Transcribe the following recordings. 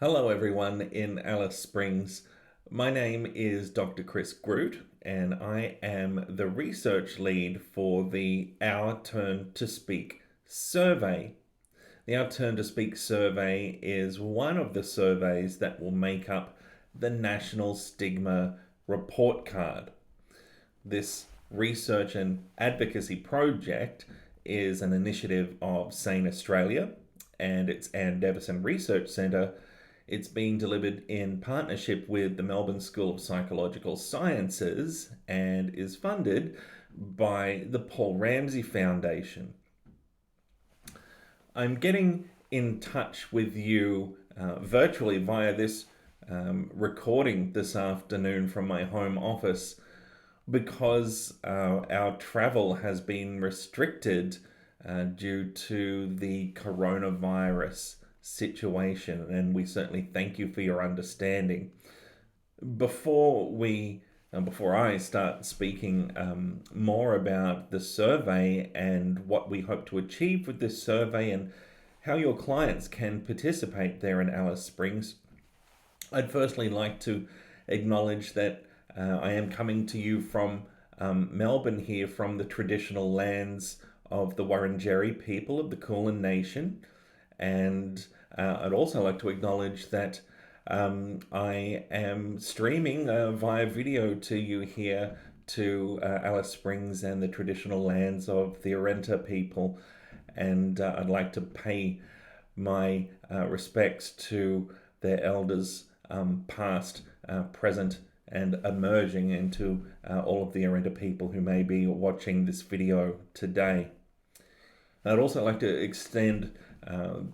Hello, everyone in Alice Springs. My name is Dr. Chris Groot, and I am the research lead for the Our Turn to Speak survey. The Our Turn to Speak survey is one of the surveys that will make up the National Stigma Report Card. This research and advocacy project is an initiative of SANE Australia and its Anne Devison Research Centre. It's being delivered in partnership with the Melbourne School of Psychological Sciences and is funded by the Paul Ramsay Foundation. I'm getting in touch with you virtually via this recording this afternoon from my home office because our travel has been restricted due to the coronavirus situation, and we certainly thank you for your understanding. Before I start speaking more about the survey and what we hope to achieve with this survey and how your clients can participate there in Alice Springs, I'd firstly like to acknowledge that I am coming to you from Melbourne here, from the traditional lands of the Wurundjeri people of the Kulin Nation. And I'd also like to acknowledge that I am streaming via video to you here to Alice Springs and the traditional lands of the Arenta people. And I'd like to pay my respects to their elders, past, present, and emerging, into all of the Arenta people who may be watching this video today. I'd also like to extend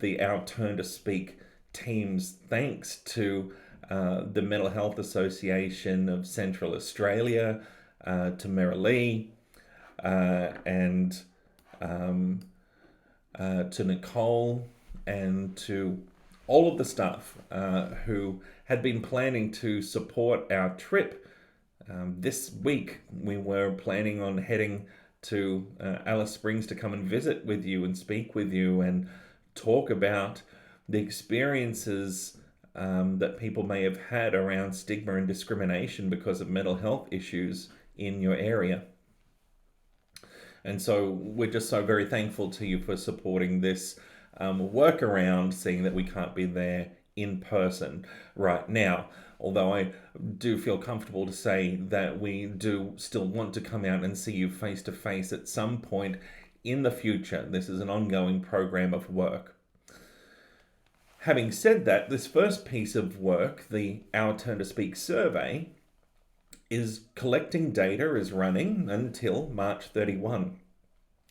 the Our Turn to Speak team's thanks to the Mental Health Association of Central Australia, to Miralee, and to Nicole, and to all of the staff who had been planning to support our trip. This week we were planning on heading to Alice Springs to come and visit with you and speak with you and talk about the experiences that people may have had around stigma and discrimination because of mental health issues in your area. And so we're just so very thankful to you for supporting this workaround, seeing that we can't be there in person right now. Although I do feel comfortable to say that we do still want to come out and see you face to face at some point in the future. This is an ongoing program of work. Having said that, this first piece of work, the Our Turn to Speak survey, is collecting data, is running until March 31.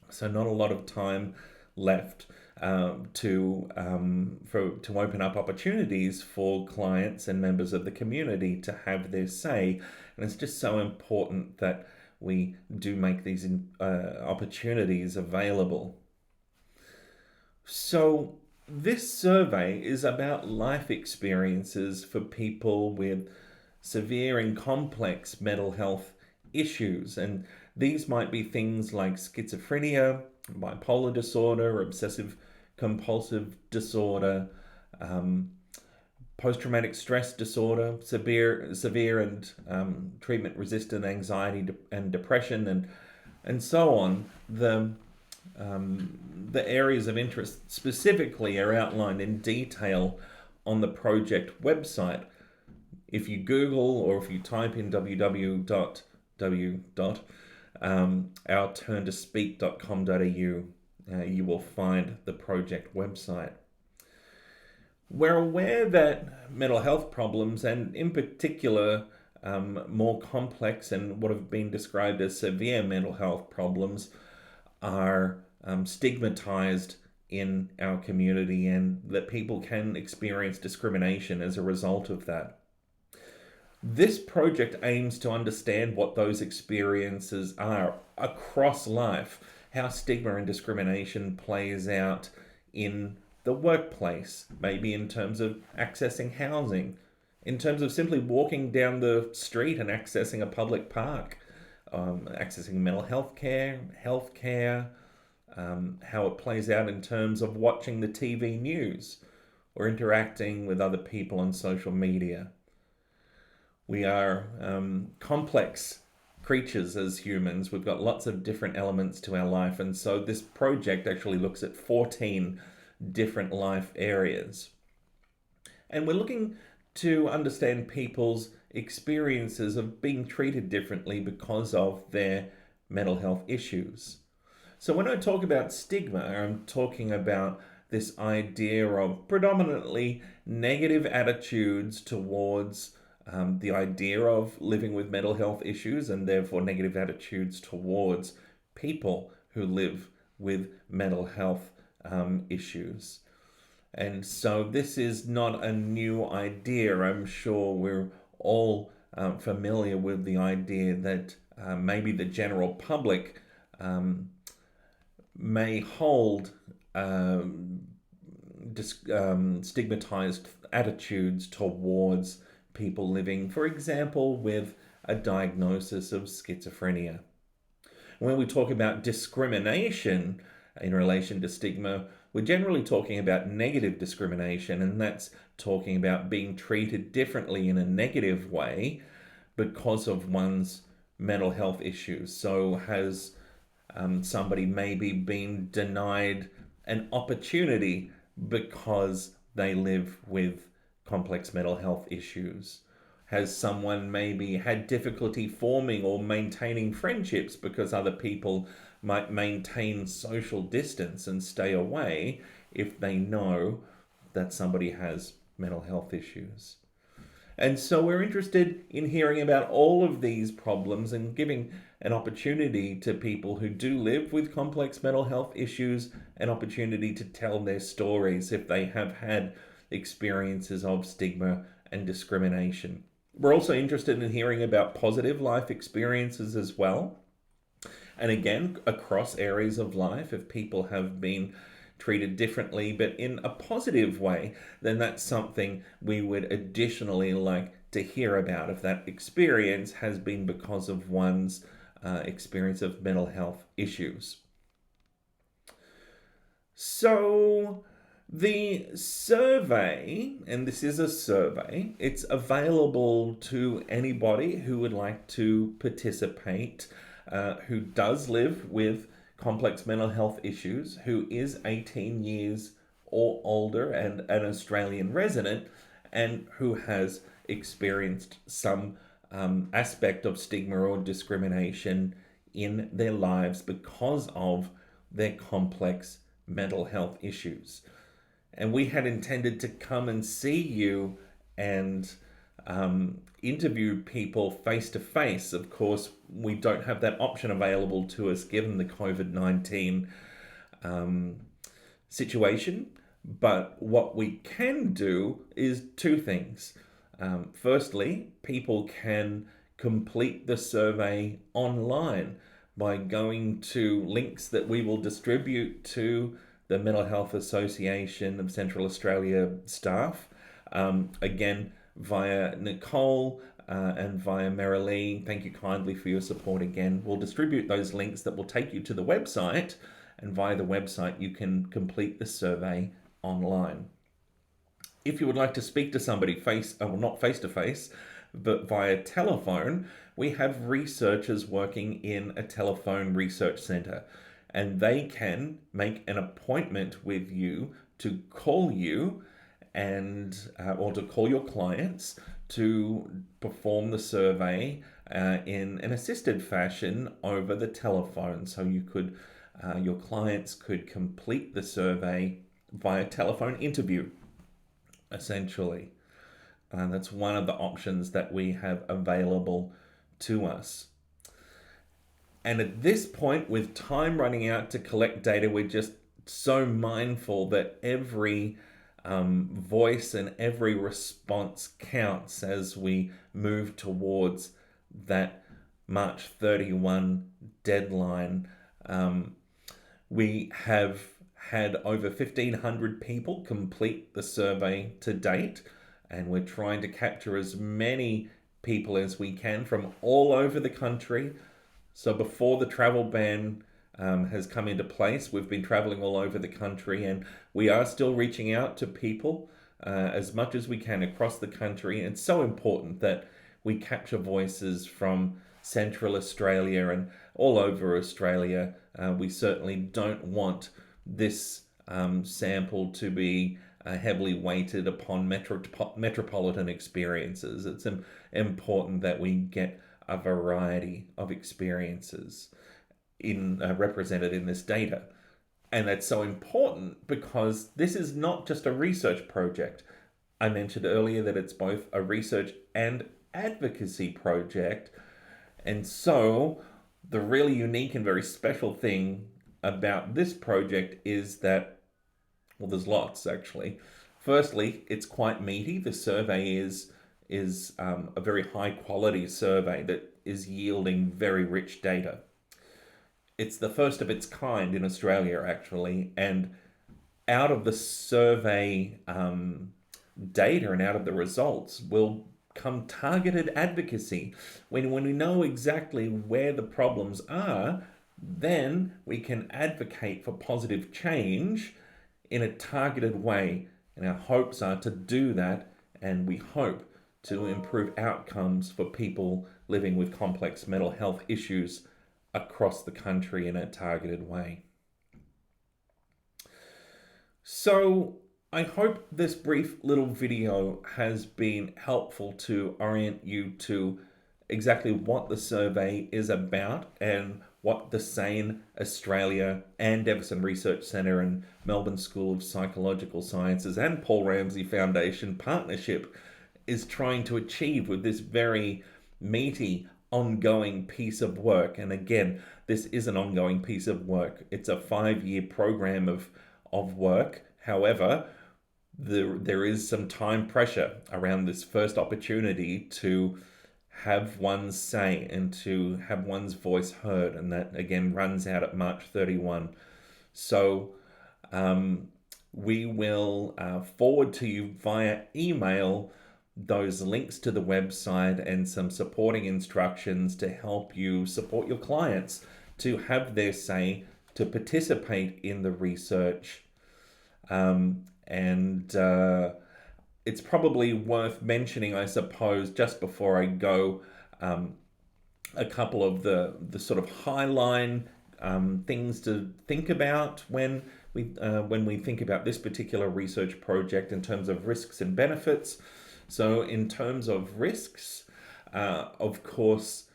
So not a lot of time left to open up opportunities for clients and members of the community to have their say. And it's just so important that we do make these opportunities available. So this survey is about life experiences for people with severe and complex mental health issues. And these might be things like schizophrenia, bipolar disorder, obsessive compulsive disorder, post-traumatic stress disorder, severe and treatment-resistant anxiety and depression, and so on. The areas of interest specifically are outlined in detail on the project website. If you Google or if you type in www.ourturntospeak.com.au, you will find the project website. We're aware that mental health problems, and in particular more complex and what have been described as severe mental health problems, are stigmatized in our community, and that people can experience discrimination as a result of that. This project aims to understand what those experiences are across life, how stigma and discrimination plays out in the workplace, maybe in terms of accessing housing, in terms of simply walking down the street and accessing a public park, accessing mental health care, how it plays out in terms of watching the TV news, or interacting with other people on social media. We are complex creatures as humans. We've got lots of different elements to our life. And so this project actually looks at 14 different life areas. And we're looking to understand people's experiences of being treated differently because of their mental health issues. So when I talk about stigma, I'm talking about this idea of predominantly negative attitudes towards the idea of living with mental health issues, and therefore negative attitudes towards people who live with mental health issues. And so this is not a new idea. I'm sure we're all familiar with the idea that maybe the general public may hold stigmatized attitudes towards people living, for example, with a diagnosis of schizophrenia. When we talk about discrimination in relation to stigma, we're generally talking about negative discrimination, and that's talking about being treated differently in a negative way because of one's mental health issues. So has somebody maybe been denied an opportunity because they live with complex mental health issues? Has someone maybe had difficulty forming or maintaining friendships because other people might maintain social distance and stay away if they know that somebody has mental health issues? And so we're interested in hearing about all of these problems and giving an opportunity to people who do live with complex mental health issues an opportunity to tell their stories if they have had experiences of stigma and discrimination. We're also interested in hearing about positive life experiences as well. And again, across areas of life, if people have been treated differently but in a positive way, then that's something we would additionally like to hear about, if that experience has been because of one's experience of mental health issues. So the survey, and this is a survey, it's available to anybody who would like to participate, who does live with complex mental health issues, who is 18 years or older and an Australian resident, and who has experienced some aspect of stigma or discrimination in their lives because of their complex mental health issues. And we had intended to come and see you and interview people face to face. Of course, we don't have that option available to us given the COVID-19 situation. But what we can do is two things. Firstly, people can complete the survey online by going to links that we will distribute to the Mental Health Association of Central Australia staff. Again, via Nicole and via Marilee. Thank you kindly for your support again. We'll distribute those links that will take you to the website, and via the website you can complete the survey online. If you would like to speak to somebody not face to face, but via telephone, we have researchers working in a telephone research centre, and they can make an appointment with you to call you and or to call your clients to perform the survey in an assisted fashion over the telephone. So you could, your clients could complete the survey via telephone interview, essentially. That's one of the options that we have available to us. And at this point, with time running out to collect data, we're just so mindful that every voice and every response counts as we move towards that March 31 deadline. We have had over 1,500 people complete the survey to date, and we're trying to capture as many people as we can from all over the country. So before the travel ban has come into place, we've been traveling all over the country, and we are still reaching out to people as much as we can across the country. It's so important that we capture voices from Central Australia and all over Australia. We certainly don't want this sample to be heavily weighted upon metropolitan experiences. It's important that we get a variety of experiences represented in this data. And that's so important because this is not just a research project. I mentioned earlier that it's both a research and advocacy project. And so the really unique and very special thing about this project is that, well, there's lots actually. Firstly, it's quite meaty. The survey is a very high quality survey that is yielding very rich data. It's the first of its kind in Australia, actually, and out of the survey data and out of the results will come targeted advocacy. When we know exactly where the problems are, then we can advocate for positive change in a targeted way. And our hopes are to do that, and we hope to improve outcomes for people living with complex mental health issues across the country in a targeted way. So I hope this brief little video has been helpful to orient you to exactly what the survey is about and what the SANE Australia and Everson Research Centre and Melbourne School of Psychological Sciences and Paul Ramsay Foundation partnership is trying to achieve with this very meaty ongoing piece of work. And again, this is an ongoing piece of work. It's a 5-year program of work. However, there is some time pressure around this first opportunity to have one's say and to have one's voice heard, and that again runs out at March 31. So we will forward to you via email those links to the website and some supporting instructions to help you support your clients to have their say, to participate in the research. It's probably worth mentioning, I suppose, just before I go, a couple of the sort of highline things to think about when we think about this particular research project in terms of risks and benefits. So in terms of risks, of course,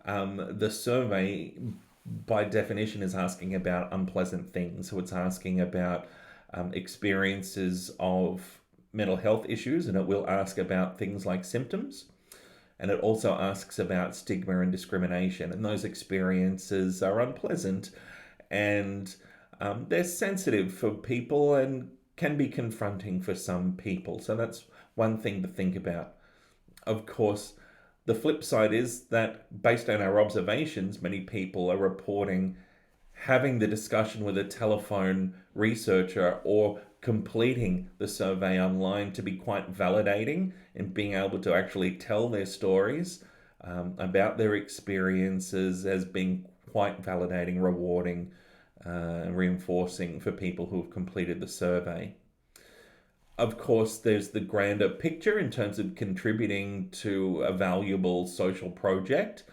the survey by definition is asking about unpleasant things. So it's asking about experiences of mental health issues, and it will ask about things like symptoms. And it also asks about stigma and discrimination. And those experiences are unpleasant and they're sensitive for people and can be confronting for some people. So that's one thing to think about. Of course, the flip side is that based on our observations, many people are reporting having the discussion with a telephone researcher or completing the survey online to be quite validating and being able to actually tell their stories about their experiences as being quite validating, rewarding, and reinforcing for people who have completed the survey. Of course, there's the grander picture in terms of contributing to a valuable social project,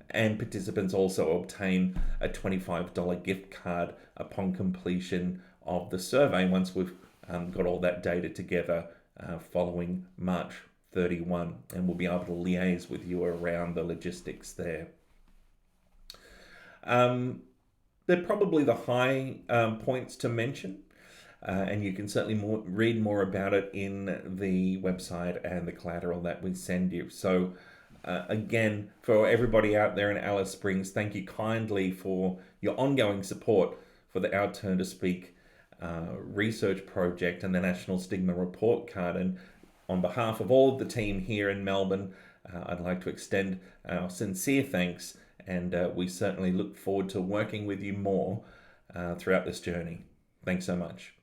and participants also obtain a $25 gift card upon completion of the survey once we've got all that data together following March 31, and we'll be able to liaise with you around the logistics there. They're probably the high points to mention. And you can certainly read more about it in the website and the collateral that we send you. So again, for everybody out there in Alice Springs, thank you kindly for your ongoing support for the Our Turn to Speak research project and the National Stigma Report Card. And on behalf of all of the team here in Melbourne, I'd like to extend our sincere thanks, and we certainly look forward to working with you more throughout this journey. Thanks so much.